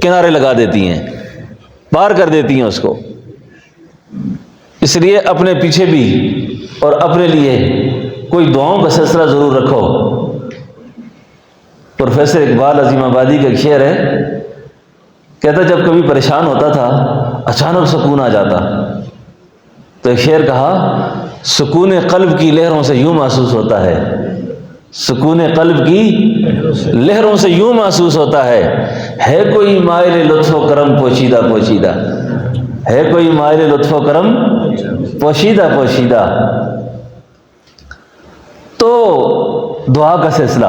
کنارے لگا دیتی ہیں، پار کر دیتی ہیں اس کو۔ اس لیے اپنے پیچھے بھی اور اپنے لیے کوئی دعاؤں کا سلسلہ ضرور رکھو۔ پروفیسر اقبال عظیم آبادی کا ایک شعر ہے، کہتا جب کبھی پریشان ہوتا تھا اچانک سکون آ جاتا، تو ایک شعر کہا سکون قلب کی لہروں سے یوں محسوس ہوتا ہے، سکون قلب کی لہروں سے یوں محسوس ہوتا ہے کوئی مائل لطف و کرم پوشیدہ پوشیدہ، ہے کوئی مائل لطف و کرم پوشیدہ پوشیدہ۔ تو دعا کا سلسلہ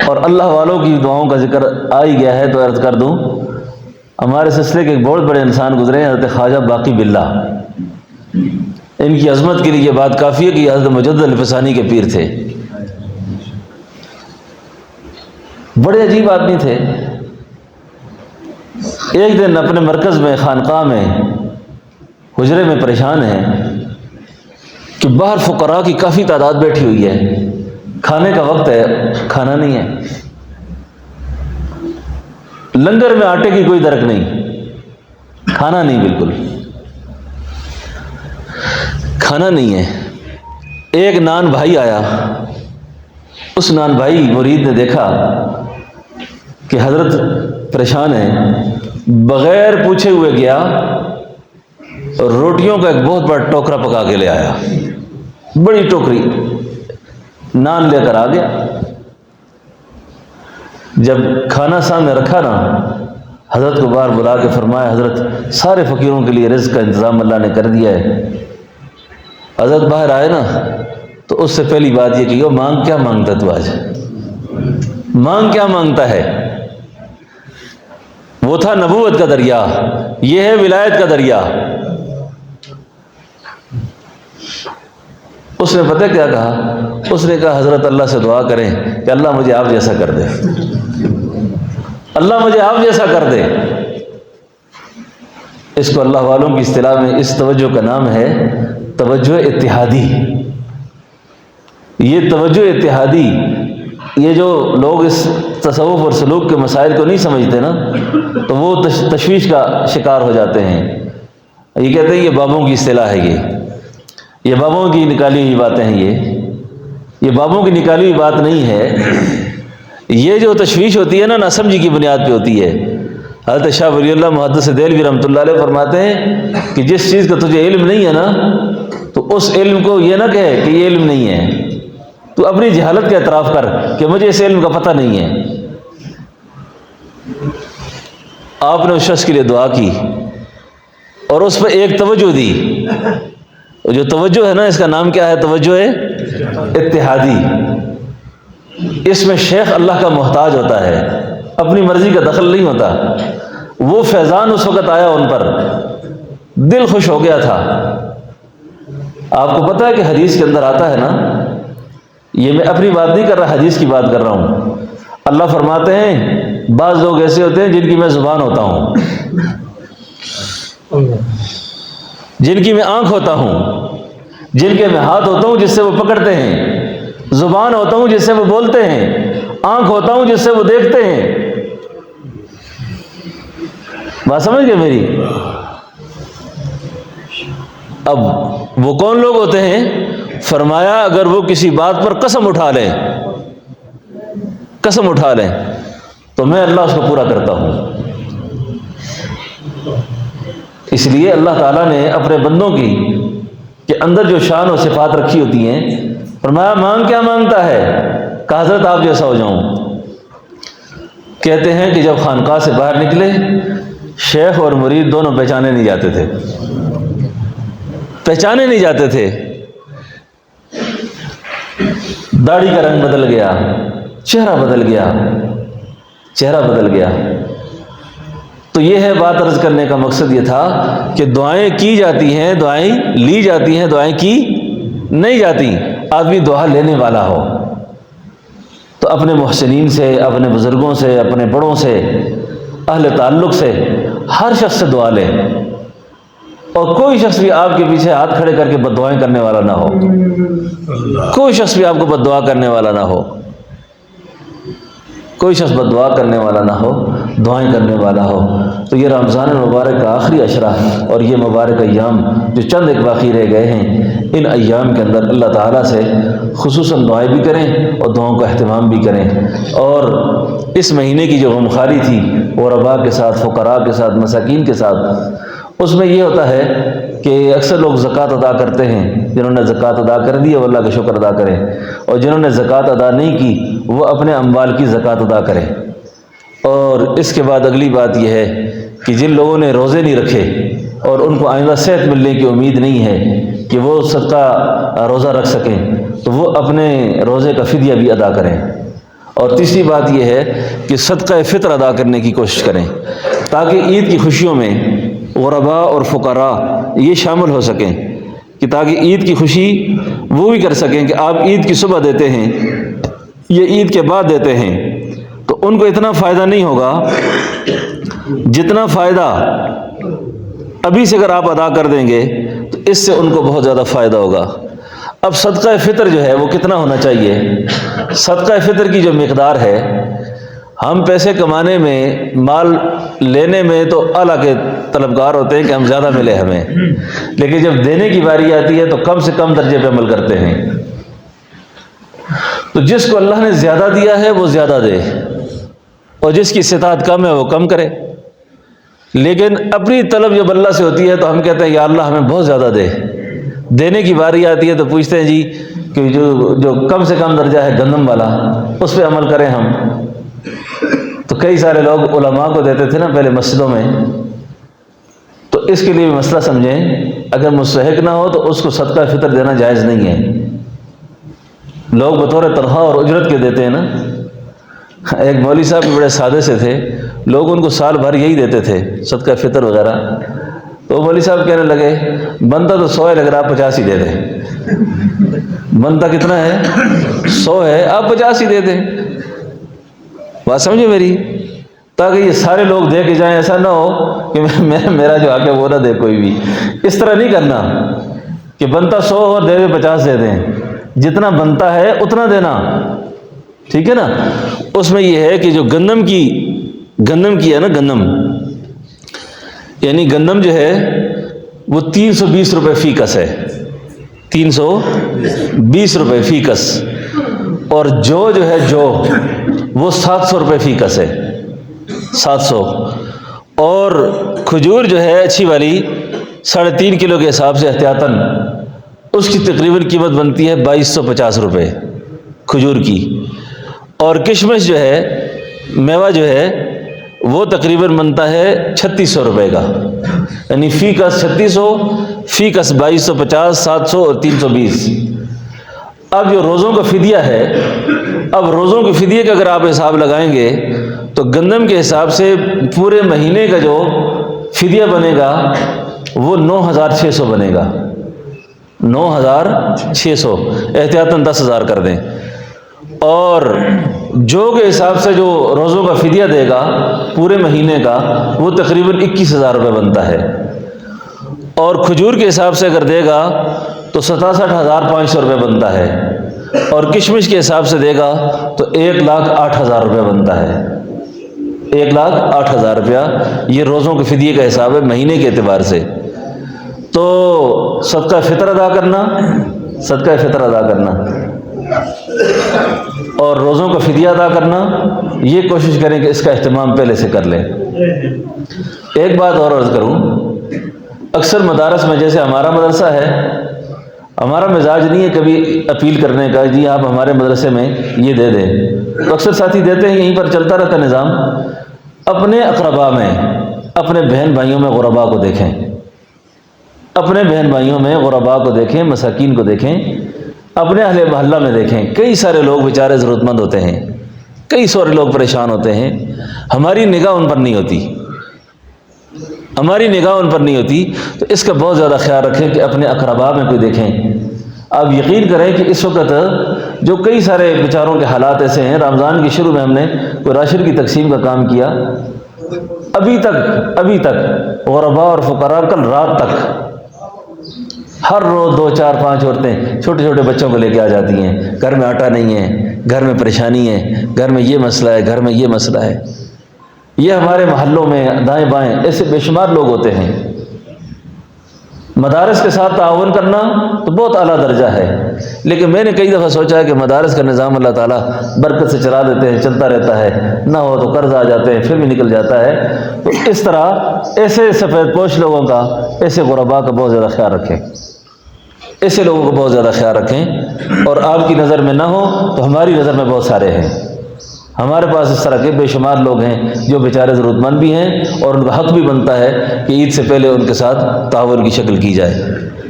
اور اللہ والوں کی دعاؤں کا ذکر آ ہی گیا ہے تو عرض کر دوں، ہمارے سلسلے کے ایک بہت بڑے انسان گزرے ہیں، حضرت خواجہ باقی باللہ۔ ان کی عظمت کے لیے یہ بات کافی ہے کہ یہ حضرت مجدد الفسانی کے پیر تھے، بڑے عجیب آدمی تھے۔ ایک دن اپنے مرکز میں خانقاہ میں حجرے میں پریشان ہیں کہ باہر فقراء کی کافی تعداد بیٹھی ہوئی ہے، کھانے کا وقت ہے، کھانا نہیں ہے، لنگر میں آٹے کی کوئی درک نہیں، کھانا نہیں، بالکل کھانا نہیں ہے۔ ایک نان بھائی آیا، اس نان بھائی مرید نے دیکھا کہ حضرت پریشان ہیں، بغیر پوچھے ہوئے گیا اور روٹیوں کا ایک بہت بڑا ٹوکرا پکا کے لے آیا، بڑی ٹوکری نان لے کر آ گیا۔ جب کھانا سامنے رکھا نا، حضرت کو باہر بلا کے فرمایا حضرت سارے فقیروں کے لیے رزق کا انتظام اللہ نے کر دیا ہے۔ حضرت باہر آئے نا تو اس سے پہلی بات یہ کہ مانگ کیا مانگتا تو آج، مانگ کیا مانگتا ہے؟ وہ تھا نبوت کا دریا، یہ ہے ولایت کا دریا۔ اس نے پتہ کیا کہا؟ اس نے کہا حضرت اللہ سے دعا کریں کہ اللہ مجھے آپ جیسا کر دے، اللہ مجھے آپ جیسا کر دے۔ اس کو اللہ والوں کی اصطلاح میں اس توجہ کا نام ہے توجہ اتحادی۔ یہ توجہ اتحادی، یہ جو لوگ اس تصوف اور سلوک کے مسائل کو نہیں سمجھتے نا، تو وہ تشویش کا شکار ہو جاتے ہیں۔ یہ کہتے ہیں یہ بابوں کی اصطلاح ہے، یہ بابوں کی نکالی ہوئی باتیں ہیں، یہ بابوں کی نکالی ہوئی بات نہیں ہے۔ یہ جو تشویش ہوتی ہے نا سمجھی کی بنیاد پہ ہوتی ہے۔ حضرت شاہ ولی اللہ محدث دہلوی رحمۃ اللہ علیہ فرماتے ہیں کہ جس چیز کا تجھے علم نہیں ہے نا تو اس علم کو یہ نہ کہے کہ یہ علم نہیں ہے، تو اپنی جہالت کا اعتراف کر کہ مجھے اس علم کا پتہ نہیں ہے۔ آپ نے اس شخص کے لیے دعا کی اور اس پہ ایک توجہ دی، جو توجہ ہے نا اس کا نام کیا ہے؟ توجہ ہے اتحادی۔ اس میں شیخ اللہ کا محتاج ہوتا ہے، اپنی مرضی کا دخل نہیں ہوتا۔ وہ فیضان اس وقت آیا ان پر، دل خوش ہو گیا تھا۔ آپ کو پتہ ہے کہ حدیث کے اندر آتا ہے نا، یہ میں اپنی بات نہیں کر رہا، حدیث کی بات کر رہا ہوں۔ اللہ فرماتے ہیں بعض لوگ ایسے ہوتے ہیں جن کی میں زبان ہوتا ہوں، جن کی میں آنکھ ہوتا ہوں، جن کے میں ہاتھ ہوتا ہوں جس سے وہ پکڑتے ہیں، زبان ہوتا ہوں جس سے وہ بولتے ہیں، آنکھ ہوتا ہوں جس سے وہ دیکھتے ہیں۔ بات سمجھ گئے میری؟ اب وہ کون لوگ ہوتے ہیں؟ فرمایا اگر وہ کسی بات پر قسم اٹھا لیں تو میں اللہ اس کو پورا کرتا ہوں۔ اس لیے اللہ تعالیٰ نے اپنے بندوں کی کے اندر جو شان و صفات رکھی ہوتی ہیں، فرمایا مانگ کیا مانگتا ہے؟ کہ حضرت آپ جیسا ہو جاؤں۔ کہتے ہیں کہ جب خانقاہ سے باہر نکلے شیخ اور مرید دونوں پہچانے نہیں جاتے تھے، داڑھی کا رنگ بدل گیا، چہرہ بدل گیا۔ تو یہ ہے بات عرض کرنے کا مقصد یہ تھا کہ دعائیں کی جاتی ہیں، دعائیں لی جاتی ہیں، دعائیں کی نہیں جاتی۔ آدمی دعا لینے والا ہو تو اپنے محسنین سے، اپنے بزرگوں سے، اپنے بڑوں سے، اہل تعلق سے، ہر شخص سے دعا لے، اور کوئی شخص بھی آپ کے پیچھے ہاتھ کھڑے کر کے بد دعائیں کرنے والا نہ ہو، کوئی شخص بھی آپ کو بد دعا کرنے والا نہ ہو، کوئی شخص بد دعا کرنے والا نہ ہو، دعائیں کرنے والا ہو۔ تو یہ رمضان المبارک کا آخری عشرہ اور یہ مبارک ایام جو چند ایک باقی رہ گئے ہیں، ان ایام کے اندر اللہ تعالیٰ سے خصوصاً دعائیں بھی کریں اور دعاؤں کا اہتمام بھی کریں۔ اور اس مہینے کی جو غمخواری تھی غرباء کے ساتھ، فقراء کے ساتھ، مساکین کے ساتھ، اس میں یہ ہوتا ہے کہ اکثر لوگ زکوٰۃ ادا کرتے ہیں۔ جنہوں نے زکوٰۃ ادا کر دی ہے وہ اللہ کا شکر ادا کریں، اور جنہوں نے زکوٰۃ ادا نہیں کی وہ اپنے اموال کی زکوٰۃ ادا کریں۔ اور اس کے بعد اگلی بات یہ ہے کہ جن لوگوں نے روزے نہیں رکھے اور ان کو آئندہ صحت ملنے کی امید نہیں ہے کہ وہ صدقہ روزہ رکھ سکیں، تو وہ اپنے روزے کا فدیہ بھی ادا کریں۔ اور تیسری بات یہ ہے کہ صدقہ فطر ادا کرنے کی کوشش کریں تاکہ عید کی خوشیوں میں غرباء اور فقراء یہ شامل ہو سکیں، کہ تاکہ عید کی خوشی وہ بھی کر سکیں کہ آپ عید کی صبح دیتے ہیں، یہ عید کے بعد دیتے ہیں، تو ان کو اتنا فائدہ نہیں ہوگا جتنا فائدہ ابھی سے اگر آپ ادا کر دیں گے تو اس سے ان کو بہت زیادہ فائدہ ہوگا۔ اب صدقہ فطر جو ہے وہ کتنا ہونا چاہیے؟ صدقہ فطر کی جو مقدار ہے، ہم پیسے کمانے میں، مال لینے میں تو اعلیٰ کے طلبگار ہوتے ہیں کہ ہم زیادہ ملے ہمیں، لیکن جب دینے کی باری آتی ہے تو کم سے کم درجے پہ عمل کرتے ہیں۔ تو جس کو اللہ نے زیادہ دیا ہے وہ زیادہ دے، اور جس کی استطاعت کم ہے وہ کم کرے۔ لیکن اپنی طلب جب اللہ سے ہوتی ہے تو ہم کہتے ہیں یا اللہ ہمیں بہت زیادہ دے۔ دینے کی باری آتی ہے تو پوچھتے ہیں جی کہ جو کم سے کم درجہ ہے گندم والا اس پہ عمل کریں ہم۔ تو کئی سارے لوگ علماء کو دیتے تھے نا پہلے مسجدوں میں، تو اس کے لیے بھی مسئلہ سمجھیں، اگر مستحق نہ ہو تو اس کو صدقہ فطر دینا جائز نہیں ہے۔ لوگ بطور تنخواہ اور اجرت کے دیتے ہیں نا۔ ایک مولوی صاحب بڑے سادے سے تھے، لوگ ان کو سال بھر یہی دیتے تھے صدقہ فطر وغیرہ، تو مولوی صاحب کہنے لگے بنتا تو 100 ہے لیکن آپ 50 ہی دے دیں۔ بنتا کتنا ہے؟ 100 ہے، آپ 50 ہی دے دیں۔ بات سمجھے میری؟ تاکہ یہ سارے لوگ دے کے جائیں، ایسا نہ ہو کہ میرا جو حق ہے وہ نہ دے کوئی بھی۔ اس طرح نہیں کرنا کہ بنتا 100 اور دے 50 دے دیں، جتنا بنتا ہے اتنا دینا، ٹھیک ہے نا۔ اس میں یہ ہے کہ جو گندم کی ہے نا، گندم یعنی گندم جو ہے وہ 320 روپے فی کس ہے، 320 روپے فی کس، اور جو ہے وہ 700 روپے فی کس ہے، 700۔ اور کھجور جو ہے اچھی والی 3.5 کلو کے حساب سے احتیاطاً اس کی تقریباً قیمت بنتی ہے 2250 روپے کھجور کی۔ اور کشمش جو ہے میوہ جو ہے وہ تقریباً بنتا ہے 3600 روپے کا، یعنی فی کس 3600، فی کس 2250، 700 اور 320۔ اب جو روزوں کا فدیہ ہے، اب روزوں کے فدیے کا اگر آپ حساب لگائیں گے تو گندم کے حساب سے پورے مہینے کا جو فدیہ بنے گا وہ 9600 بنے گا، 9600، احتیاطاً 10,000 کر دیں۔ اور جو کے حساب سے جو روزوں کا فدیہ دے گا پورے مہینے کا وہ تقریباً 21,000 روپے بنتا ہے۔ اور کھجور کے حساب سے اگر دے گا تو 67,500 روپے بنتا ہے، اور کشمش کے حساب سے دے گا تو 1,08,000 روپے بنتا ہے، 1,08,000 روپیہ یہ روزوں کے فدیے کا حساب ہے مہینے کے اعتبار سے۔ تو صدقہ فطر ادا کرنا، صدقہ فطر ادا کرنا اور روزوں کا فدیہ ادا کرنا، یہ کوشش کریں کہ اس کا اہتمام پہلے سے کر لیں۔ ایک بات اور عرض کروں، اکثر مدارس میں جیسے ہمارا مدرسہ ہے، ہمارا مزاج نہیں ہے کبھی اپیل کرنے کا جی آپ ہمارے مدرسے میں یہ دے دیں، تو اکثر ساتھی دیتے ہیں، یہیں پر چلتا رہتا نظام۔ اپنے اقربا میں، اپنے بہن بھائیوں میں غربا کو دیکھیں، اپنے بہن بھائیوں میں غربا کو دیکھیں، مساکین کو دیکھیں، اپنے اہل محلہ میں دیکھیں۔ کئی سارے لوگ بیچارے ضرورت مند ہوتے ہیں، کئی سارے لوگ پریشان ہوتے ہیں، ہماری نگاہ ان پر نہیں ہوتی، ہماری نگاہ ان پر نہیں ہوتی۔ تو اس کا بہت زیادہ خیال رکھیں کہ اپنے اقربا میں کوئی دیکھیں۔ آپ یقین کریں کہ اس وقت جو کئی سارے بیچاروں کے حالات ایسے ہیں، رمضان کے شروع میں ہم نے کوئی راشن کی تقسیم کا کام کیا، ابھی تک غربا اور فقراء کل رات تک ہر روز 2 4 5 عورتیں چھوٹے چھوٹے بچوں کو لے کے آ جاتی ہیں، گھر میں آٹا نہیں ہے، گھر میں پریشانی ہے، گھر میں یہ مسئلہ ہے، گھر میں یہ مسئلہ ہے۔ یہ ہمارے محلوں میں دائیں بائیں ایسے بے شمار لوگ ہوتے ہیں۔ مدارس کے ساتھ تعاون کرنا تو بہت اعلیٰ درجہ ہے، لیکن میں نے کئی دفعہ سوچا ہے کہ مدارس کا نظام اللہ تعالیٰ برکت سے چلا دیتے ہیں، چلتا رہتا ہے، نہ ہو تو قرض آ جاتے ہیں، پھر بھی نکل جاتا ہے۔ تو اس طرح ایسے سفید پوش لوگوں کا، ایسے غرباء کا بہت زیادہ خیال رکھیں، ایسے لوگوں کو بہت زیادہ خیال رکھیں۔ اور آپ کی نظر میں نہ ہو تو ہماری نظر میں بہت سارے ہیں، ہمارے پاس اس طرح کے بے شمار لوگ ہیں جو بیچارے ضرورت مند بھی ہیں، اور ان کا حق بھی بنتا ہے کہ عید سے پہلے ان کے ساتھ تعاون کی شکل کی جائے۔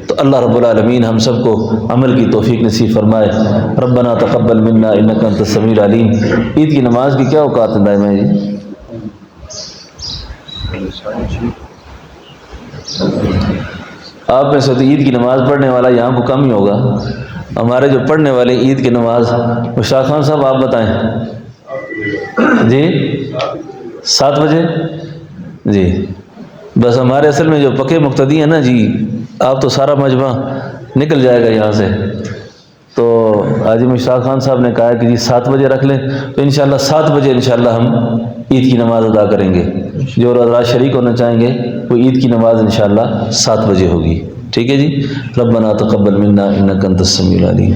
تو اللہ رب العالمین ہم سب کو عمل کی توفیق نصیب فرمائے۔ ربنا تقبل منا انک انت السمیع العلیم۔ عید کی نماز کی کیا اوقات ہیں دائما جی؟ آپ میں سے تو عید کی نماز پڑھنے والا یہاں کو کم ہی ہوگا، ہمارے جو پڑھنے والے عید کی نماز، مشتاق خان صاحب آپ بتائیں جی؟ 7 بجے جی؟ بس ہمارے اصل میں جو پکے مقتدی ہیں نا جی، آپ تو سارا مجمع نکل جائے گا یہاں سے۔ تو حاجی مشتاق خان صاحب نے کہا کہ جی 7 بجے رکھ لیں، تو انشاءاللہ 7 بجے انشاءاللہ ہم عید کی نماز ادا کریں گے۔ جو حضرات شریک ہونا چاہیں گے وہ عید کی نماز انشاءاللہ 7 بجے ہوگی، ٹھیک ہے جی؟ ربنا تقبل منا انک انت السمیع العلیم۔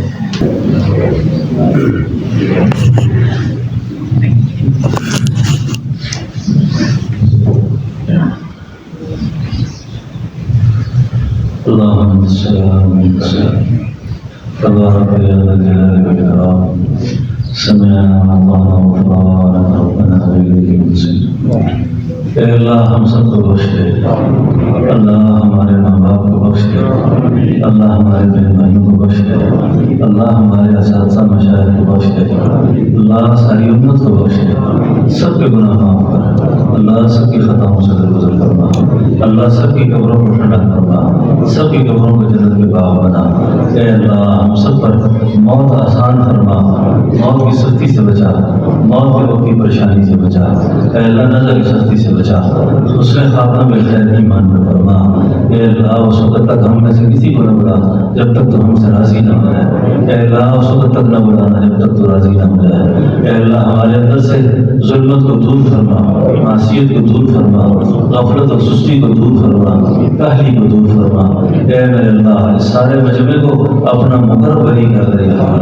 اللهم صل على محمد تبارك يا ذا الجلال والإكرام، سمعنا وأطعنا غفرانك ربنا وإليك المصير۔ اے اللہ ہم سب کو بخش دے، اللہ ہمارے ماں باپ کو بخش دے، اللہ ہمارے بہن بھائیوں کو بخش دے، اللہ ہمارے اساتذہ مشائخ کو بخش دے، اللہ ساری امت کو بخش دے، سب کے گناہ معاف کر، اللہ سب کی خطاؤں سے درگزر فرما، اللہ سب کی قبروں کو ٹھنڈا فرما، سب کی قبروں کو جنت کے باغ بنا۔ اے اللہ ہم سب پر موت آسان فرما، موت کی سختی سے بچا، موت کے وقت کی پریشانی سے بچا، اے اللہ نظر کی سختی سے بچا، اس نے خاتمہ میں خیر ایمان میں فرما۔ اے اللہ اس وقت تک ہم میں سے کسی کو نہ بلا جب تک تو ہم سے راضی نہ ہو جائے، اے اللہ اس وقت تک نہ بلانا جب تک تو راضی نہ ہو جائے۔ اے اللہ ہمارے اندر سے ظلمت کو دور فرما، معصیت کو دور فرما، غفلت اور سستی کو دور فرما، کاہلی کو دور فرما۔ اے میرے اللہ، اس سارے مجمع کو اپنا مقرر ولی کر دے یا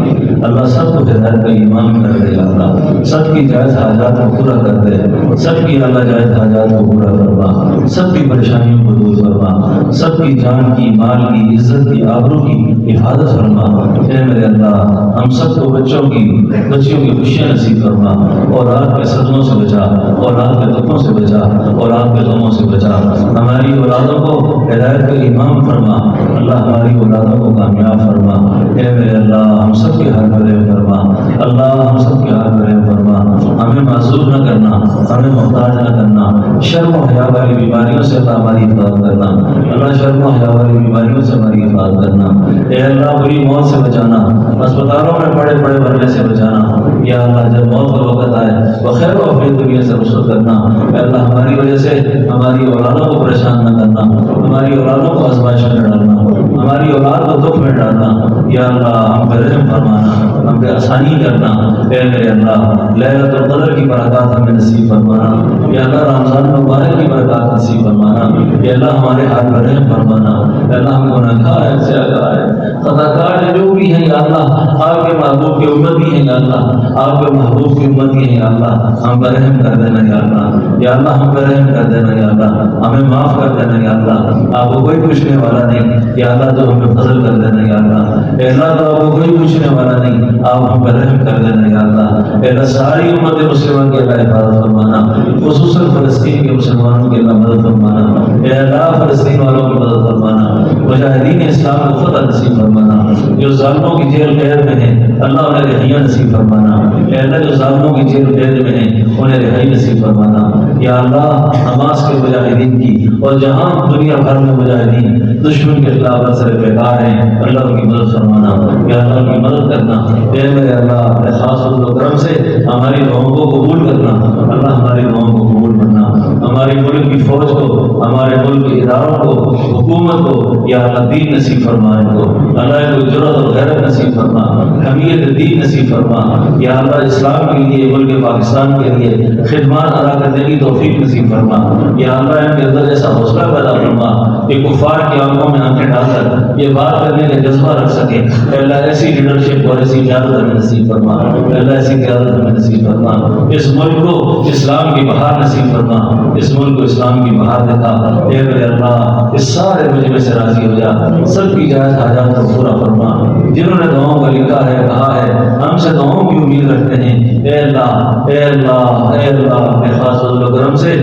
اللہ، سب کو ہدایت کا ایمان کر دے یا اللہ، سب کی جائز حاجات کو پورا کر دے، سب کی اللہ جائز حاجات کو پورا فرما، سب کی پریشانیوں کو دور فرما، سب کی جان کی، مال کی، عزت کی، آبرو کی حفاظت فرما۔ اے میرے اللہ، ہم سب کو بچیوں کی خوشیاں نصیب فرما، اولاد کے صدموں سے بچا، اولاد کے دکھوں سے بچا، اولاد کے غموں سے بچا۔ ہماری اولادوں کو ہدایت کا امام فرما، اللہ ہماری اولادوں کو کامیاب فرما۔ اے میرے اللہ، ہم سب کے حال میں رحم فرما، اللہ ہم سب کے حال میں رحم فرما، ہمیں معذور نہ کرنا، ہمیں محتاج نہ کرنا، شرم و حیا والی بیماریوں سے اللہ ہماری حفاظت کرنا، اللہ شرم و حیا والی بیماریوں سے ہماری حفاظت کرنا۔ اے اللہ، بری موت سے بچانا، اسپتالوں میں پڑے بھرنے سے بچانا، یا اللہ جب موت کا وقت آئے بخیر و عافیت دنیا سے رخصت کرنا۔ اے اللہ، ہماری وجہ سے ہماری اولادوں کو پریشان نہ کرنا، ہماری اولادوں کو آزمائش میں ڈالنا، ہماری اولاد کو دکھ میں ڈالنا، یا اللہ ہم پہ رحم فرمانا، ہم پہ آسانی کرنا۔ اے میرے اللہ، لیلۃ القدر کی برکات ہمیں نصیب فرمانا، یا اللہ رمضان مبارک کی برکات نصیب فرمانا، یا اللہ ہمارے حال پر رحم فرمانا۔ یا اللہ ہم گناہگار ہیں، سیاہگار ہیں، خطاکار ہیں، جو بھی ہیں یا اللہ آپ کے محبوب کی امتی ہیں، یا اللہ آپ کے محبوب کی امتی ہیں، یا اللہ ہم پر رحم کر دینا، یا اللہ یا اللہ ہم پر رحم کر دینا، یا اللہ ہمیں معاف کر دینا، یا اللہ آپ کو کوئی پوچھنے والا نہیں، یا اللہ تو ہمیں فضل کر دینا، یا اللہ اے اللہ تو آپ کو کوئی پوچھنے والا نہیں، آپ ہم پر رحم کر دینا، یا اللہ اے اللہ ساری امت مسلمان کی اللہ حفاظت فرمانا، خصوصاً فلسطین کے مسلمانوں کی اللہ مدد فرمانا، اے اللہ فلسطین والوں کی مدد فرمانا، مجاہدین اسلام کو فتح نصیب فرمانا، جو ظالموں کی جیل قید میں ہیں اللہ انہیں رہائیاں نصیب فرمانا، اے اللہ جو ظالموں کی جیل قید میں ہیں انہیں رہائی نصیب فرمانا، یا اللہ حماس کے مجاہدین کی اور جہاں دنیا بھر میں مجاہدین دشمن کے خلاف اثر بیکار ہیں اللہ ان کی مدد فرمانا، یا اللہ ان کی مدد کرنا۔ اے میرے اللہ اپنے خاص فضل و کرم سے ہماری دعاؤں کو قبول کرنا، اللہ ہماری دعاؤں کو قبول کرنا، ہمارے ملک کی فوج کو، ہمارے ملک کے اداروں کو، حکومت کو یا اللہ دین نصیب فرما، ان کو اللہ کو جرأت اور غیرت نصیب فرما، حمیت دین نصیب فرما، یا اللہ اسلام کے لیے ملک پاکستان کے لیے خدمات ادا کرنے کی توفیق نصیب فرما، یا اللہ ان کے اندر ایسا حوصلہ پیدا فرما کہ کفار کی آنکھوں میں آنکھیں ڈال کر یہ بات کرنے کا جذبہ رکھ سکے۔ اے اللہ ایسی لیڈرشپ اور ایسی قیادت ہمیں نصیب فرما، اے اللہ ایسی قیادت ہمیں نصیب فرما، اس ملک کو اسلام کی بہار نصیب فرما، اس ملک کو اسلام کی بہار دکھا۔ اے میرے اللہ اس سارے مجمع سے راضی ہو جا، سب کی جائز حاجات کو پورا فرما، جنہوں نے دعاؤں کا لکھا ہے کہا ہے ہم سے دعاؤں کی امید رکھتے ہیں، اے اللہ اے اللہ اے اللہ اپنے خاص فضل و کرم سے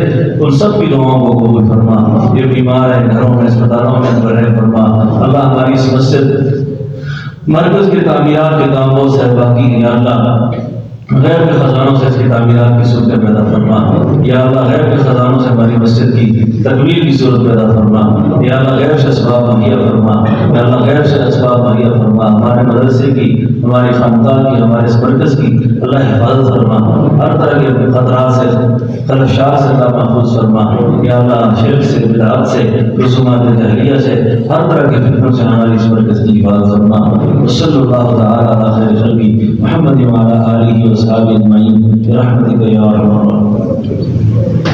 ان سب کی دعاؤں کو قبول فرما، یہ بیمار ہیں گھروں میں اسپتالوں میں رحم فرما، اللہ ہماری اس مسجد مرکز کی تعمیرات کے کام بہت سے باقی ہیں، یا اللہ غیب کے خزانوں سے اس کی تعمیرات کی صورت پیدا فرما، یا اللہ غیب کے خزانوں سے ہماری مسجد کی تکمیل کی صورت پیدا فرما، یا اللہ غیب سے اسباب مہیا فرما، یا اللہ غیب سے اسباب مہیا فرما، ہمارے مدرسے کی، ہماری خانقاہ کی، ہمارے اس مرکز کی اللہ حفاظت فرما، ہر طرح کے خطرات سے خلفشات سے اللہ محفوظ فرما، یا اللہ شرک سے، بدعات سے، رسومات جاہلیہ سے، ہر طرح کے فتنوں سے ہماری اس مرکز کی حفاظت فرما۔ صلی اللہ تعالی علی خیر خلقہ محمد وعلی آلہ وصحبہ اجمعین برحمتک یا ارحم الراحمین۔